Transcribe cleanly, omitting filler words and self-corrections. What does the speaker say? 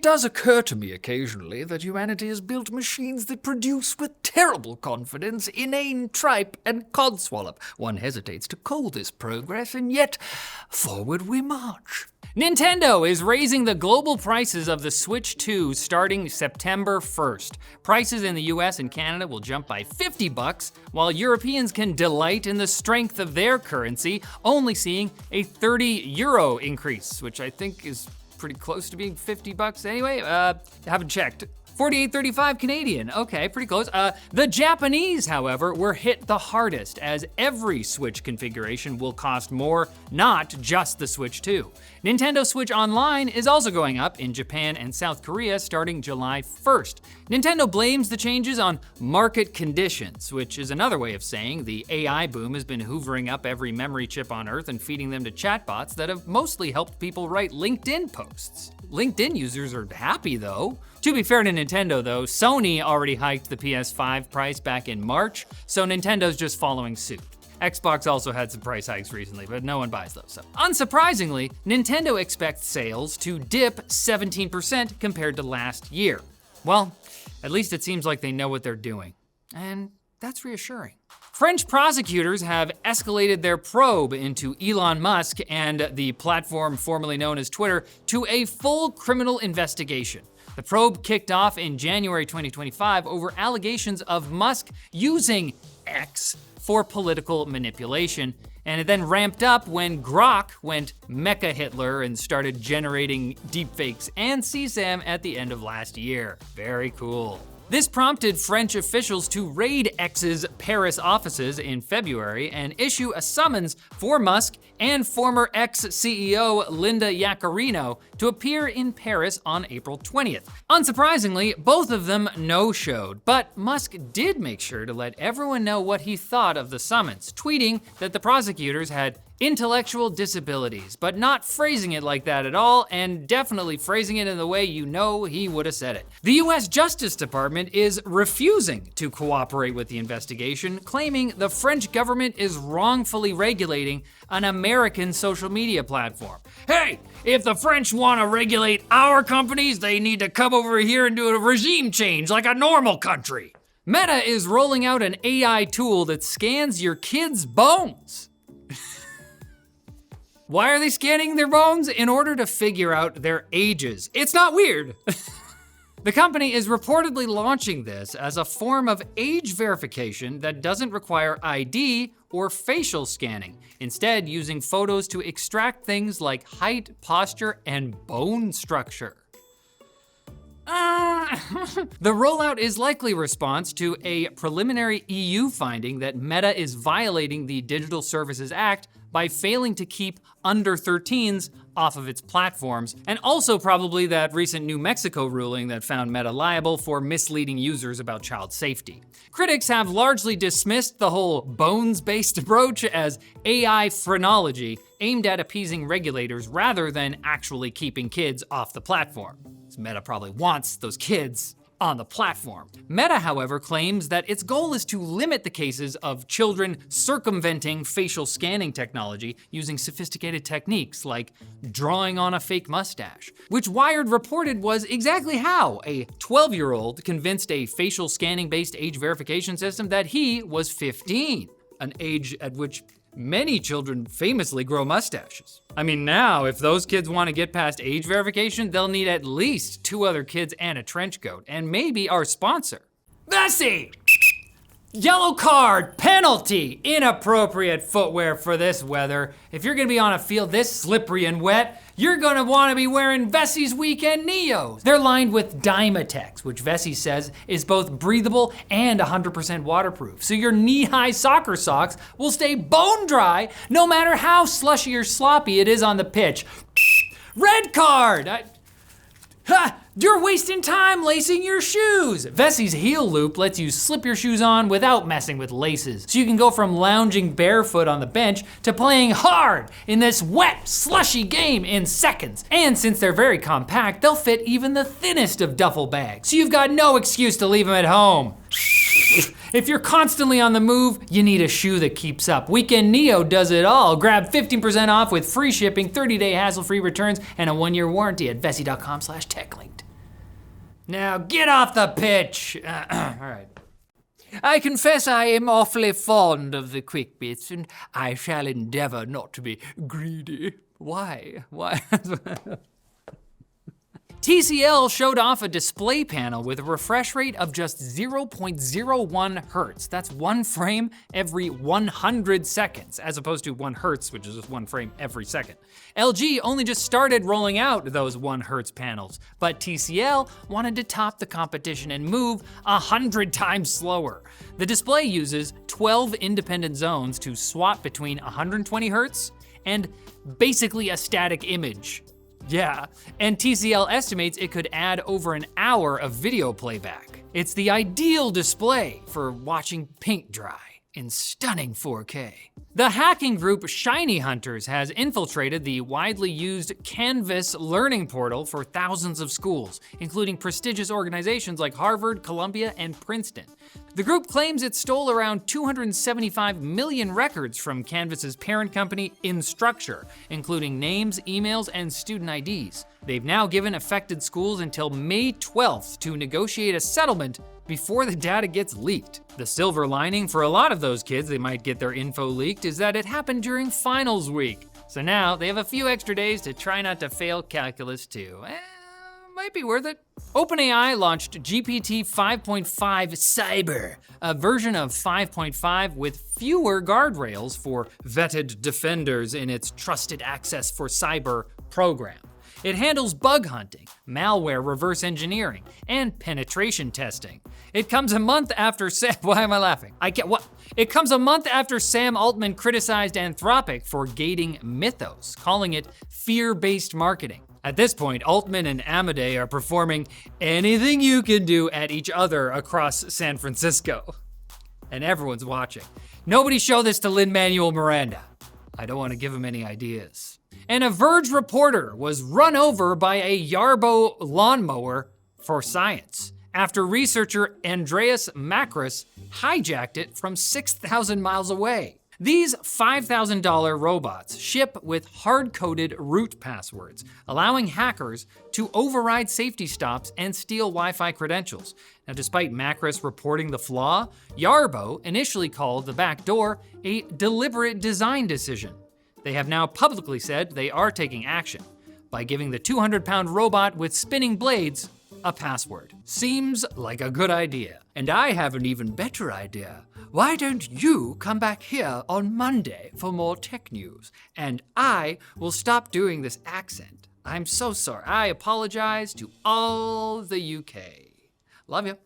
does occur to me occasionally that humanity has built machines that produce with terrible confidence inane tripe and codswallop. One hesitates to call this progress, and yet forward we march. Nintendo is raising the global prices of the Switch 2 starting September 1st. Prices in the US and Canada will jump by $50, while Europeans can delight in the strength of their currency, only seeing a €30 increase, which I think is pretty close to being $50 anyway. Haven't checked. 48.35 Canadian, okay, pretty close. The Japanese, however, were hit the hardest, as every Switch configuration will cost more, not just the Switch 2. Nintendo Switch Online is also going up in Japan and South Korea starting July 1st. Nintendo blames the changes on market conditions, which is another way of saying the AI boom has been hoovering up every memory chip on Earth and feeding them to chatbots that have mostly helped people write LinkedIn posts. LinkedIn users are happy though. To be fair to Nintendo though, Sony already hiked the PS5 price back in March, so Nintendo's just following suit. Xbox also had some price hikes recently, but no one buys those. So. Unsurprisingly, Nintendo expects sales to dip 17% compared to last year. Well, at least it seems like they know what they're doing, and that's reassuring. French prosecutors have escalated their probe into Elon Musk and the platform formerly known as Twitter to a full criminal investigation. The probe kicked off in January 2025 over allegations of Musk using X for political manipulation, and it then ramped up when Grok went Mecha Hitler and started generating deepfakes and CSAM at the end of last year. Very cool. This prompted French officials to raid X's Paris offices in February and issue a summons for Musk and former X CEO Linda Yaccarino to appear in Paris on April 20th. Unsurprisingly, both of them no-showed, but Musk did make sure to let everyone know what he thought of the summons, tweeting that the prosecutors had intellectual disabilities, but not phrasing it like that at all, and definitely phrasing it in the way you know he would have said it. The US Justice Department is refusing to cooperate with the investigation, claiming the French government is wrongfully regulating an American social media platform. Hey, if the French want to regulate our companies, they need to come over here and do a regime change like a normal country. Meta is rolling out an AI tool that scans your kids' bones. Why are they scanning their bones? In order to figure out their ages. It's not weird. The company is reportedly launching this as a form of age verification that doesn't require ID or facial scanning, instead using photos to extract things like height, posture, and bone structure. The rollout is likely response to a preliminary EU finding that Meta is violating the Digital Services Act by failing to keep under 13s off of its platforms, and also probably that recent New Mexico ruling that found Meta liable for misleading users about child safety. Critics have largely dismissed the whole bones-based approach as AI phrenology aimed at appeasing regulators rather than actually keeping kids off the platform. Meta probably wants those kids on the platform. Meta, however, claims that its goal is to limit the cases of children circumventing facial scanning technology using sophisticated techniques like drawing on a fake mustache, which Wired reported was exactly how a 12-year-old convinced a facial scanning-based age verification system that he was 15, an age at which many children famously grow mustaches. I mean, now, if those kids want to get past age verification, they'll need at least 2 other kids and a trench coat, and maybe our sponsor. Vessi! Yellow card, penalty, inappropriate footwear for this weather. If you're gonna be on a field this slippery and wet, you're gonna wanna be wearing Vessi's Weekend Neos. They're lined with Dymatex, which Vessi says is both breathable and 100% waterproof. So your knee-high soccer socks will stay bone dry no matter how slushy or sloppy it is on the pitch. Red card! You're wasting time lacing your shoes. Vessi's heel loop lets you slip your shoes on without messing with laces. So you can go from lounging barefoot on the bench to playing hard in this wet, slushy game in seconds. And since they're very compact, they'll fit even the thinnest of duffel bags. So you've got no excuse to leave them at home. If you're constantly on the move, you need a shoe that keeps up. Weekend Neo does it all. Grab 15% off with free shipping, 30-day hassle-free returns, and a 1-year warranty at Vessi.com/techlinked. Now get off the pitch. All right. I confess I am awfully fond of the quick bits, and I shall endeavor not to be greedy. Why? TCL showed off a display panel with a refresh rate of just 0.01 hertz. That's one frame every 100 seconds, as opposed to 1 hertz, which is just one frame every second. LG only just started rolling out those 1 hertz panels, but TCL wanted to top the competition and move 100 times slower. The display uses 12 independent zones to swap between 120 hertz and basically a static image. Yeah, and TCL estimates it could add over an hour of video playback. It's the ideal display for watching paint dry in stunning 4K. The hacking group ShinyHunters has infiltrated the widely used Canvas learning portal for thousands of schools, including prestigious organizations like Harvard, Columbia, and Princeton. The group claims it stole around 275 million records from Canvas's parent company, Instructure, including names, emails, and student IDs. They've now given affected schools until May 12th to negotiate a settlement before the data gets leaked. The silver lining for a lot of those kids that might get their info leaked is that it happened during finals week. So now they have a few extra days to try not to fail calculus too. Might be worth it. OpenAI launched GPT 5.5 Cyber, a version of 5.5 with fewer guardrails for vetted defenders in its Trusted Access for Cyber program. It handles bug hunting, malware reverse engineering, and penetration testing. It comes a month after why am I laughing? It comes a month after Sam Altman criticized Anthropic for gating Mythos, calling it fear-based marketing. At this point, Altman and Amadei are performing anything you can do at each other across San Francisco. And everyone's watching. Nobody show this to Lin-Manuel Miranda. I don't want to give him any ideas. And a Verge reporter was run over by a Yarbo lawnmower for science after researcher Andreas Makris hijacked it from 6,000 miles away. These $5,000 robots ship with hard-coded root passwords, allowing hackers to override safety stops and steal Wi-Fi credentials. Now, despite Makris reporting the flaw, Yarbo initially called the Backdoor a deliberate design decision. They have now publicly said they are taking action by giving the 200-pound robot with spinning blades a password. Seems like a good idea. And I have an even better idea. Why don't you come back here on Monday for more tech news? And I will stop doing this accent. I'm so sorry. I apologize to all the UK. Love you.